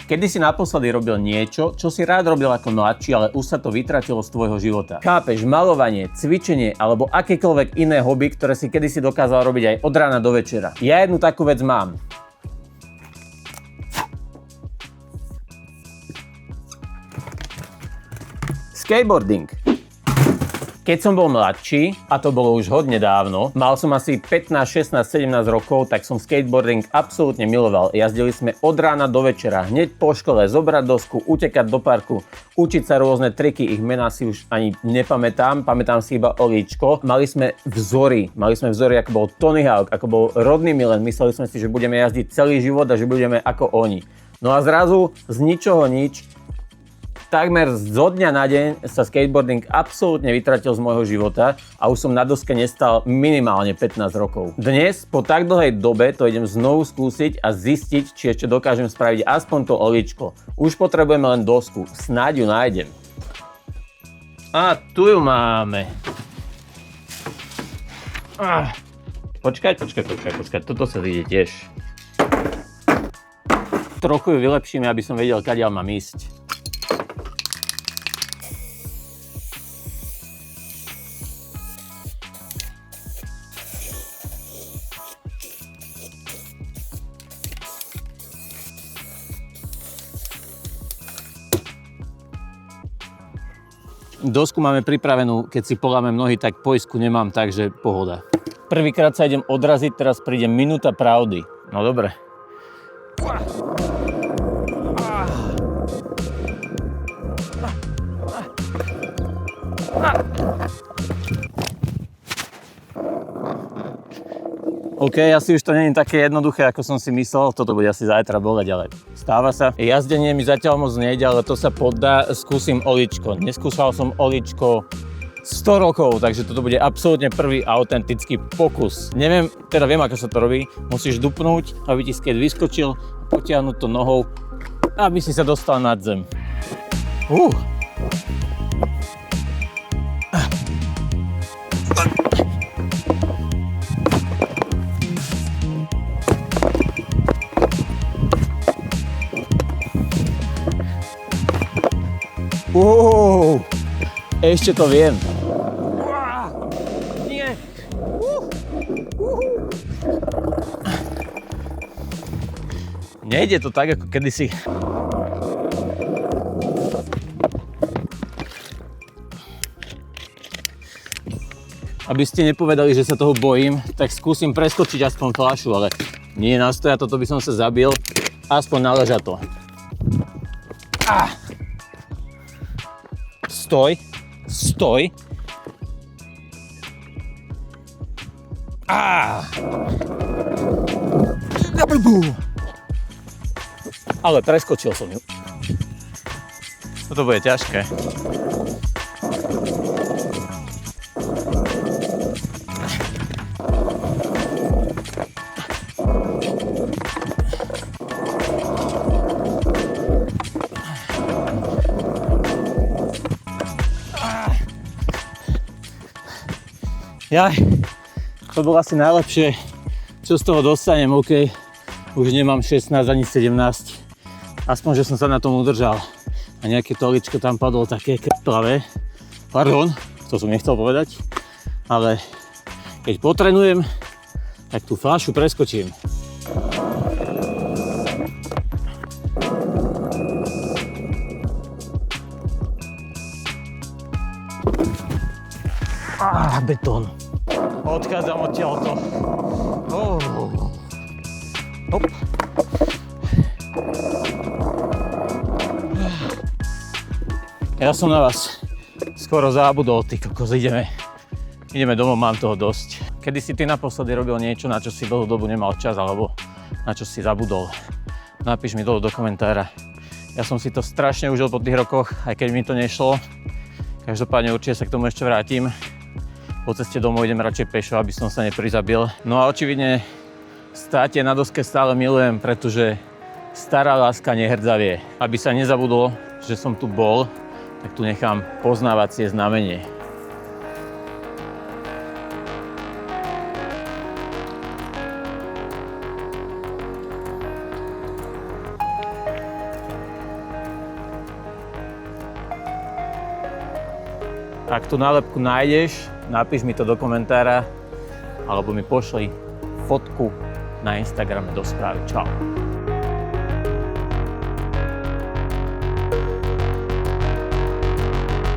Kedy si naposledy robil niečo, čo si rád robil ako mladší, ale už sa to vytratilo z tvojho života? Chápeš, malovanie, cvičenie alebo akékoľvek iné hobby, ktoré si kedysi dokázal robiť aj od rána do večera. Ja jednu takú vec mám. Skateboarding. Keď som bol mladší, a to bolo už hodne dávno, mal som asi 15, 16, 17 rokov, tak som skateboarding absolútne miloval. Jazdili sme od rána do večera, hneď po škole, zobrať dosku, utekať do parku, učiť sa rôzne triky, ich mená si už ani nepamätám, pamätám si iba Olíčko. Mali sme vzory, ako bol Tony Hawk, ako bol Rodney Mullen, mysleli sme si, že budeme jazdiť celý život a že budeme ako oni. No a zrazu z ničoho nič, takmer zo dňa na deň sa skateboarding absolútne vytratil z môjho života a už som na doske nestal minimálne 15 rokov. Dnes, po tak dlhej dobe, to idem znovu skúsiť a zistiť, či ešte dokážem spraviť aspoň to Olíčko. Už potrebujeme len dosku, snáď ju nájdem. A tu ju máme. Počkaj, toto sa vyjde tiež. Trochu ju vylepšíme, aby som vedel, kadiaľ mám ísť. Dosku máme pripravenú, keď si polámem nohy, tak poisku nemám, takže pohoda. Prvýkrát sa idem odraziť, teraz príde minúta pravdy. No dobre. OK, asi už to nie je také jednoduché, ako som si myslel. Toto bude asi zajtra boleť, ale stáva sa. Jazdenie mi zatiaľ moc nejde, ale to sa poddá. Skúsim Olíčko. Neskúšal som Olíčko 100 rokov, takže toto bude absolútne prvý autentický pokus. Viem, ako sa to robí. Musíš dupnúť, aby ti skate vyskočil, potiahnuť to nohou, aby si sa dostal nad zem. Ešte to viem. Nie. Nejde to tak, ako kedysi. Aby ste nepovedali, že sa toho bojím, tak skúsim preskočiť aspoň fľašu, ale nie nastoja, toto by som sa zabil. Aspoň na ležato. Stoj. Ale preskočil som ju. Toto bude ťažké. To bolo asi najlepšie, čo z toho dostanem, OK. Už nemám 16 ani 17. Aspoň, že som sa na tom udržal. A nejaké toličko tam padlo také krplavé. Pardon, to som nechcel povedať. Ale keď potrenujem, tak tú fľašu preskočím. Betón. Odchádzam odtiaľto. Hop. Ja som na vás skoro zabudol, ty kokos, ideme domov, mám toho dosť. Kedy si ty naposledy robil niečo, na čo si dlhú dobu nemal čas, alebo na čo si zabudol? Napíš mi dolu do komentára. Ja som si to strašne užil po tých rokoch, aj keď mi to nešlo. Každopádne určite sa k tomu ešte vrátim. Po ceste domov idem radšej pešo, aby som sa neprizabil. No a očividne státie na doske stále milujem, pretože stará láska nehrdzavie. Aby sa nezabudlo, že som tu bol, tak tu nechám poznávacie znamenie. Ak tú nálepku nájdeš, napíš mi to do komentára alebo mi pošli fotku na Instagrame do správy. Čau.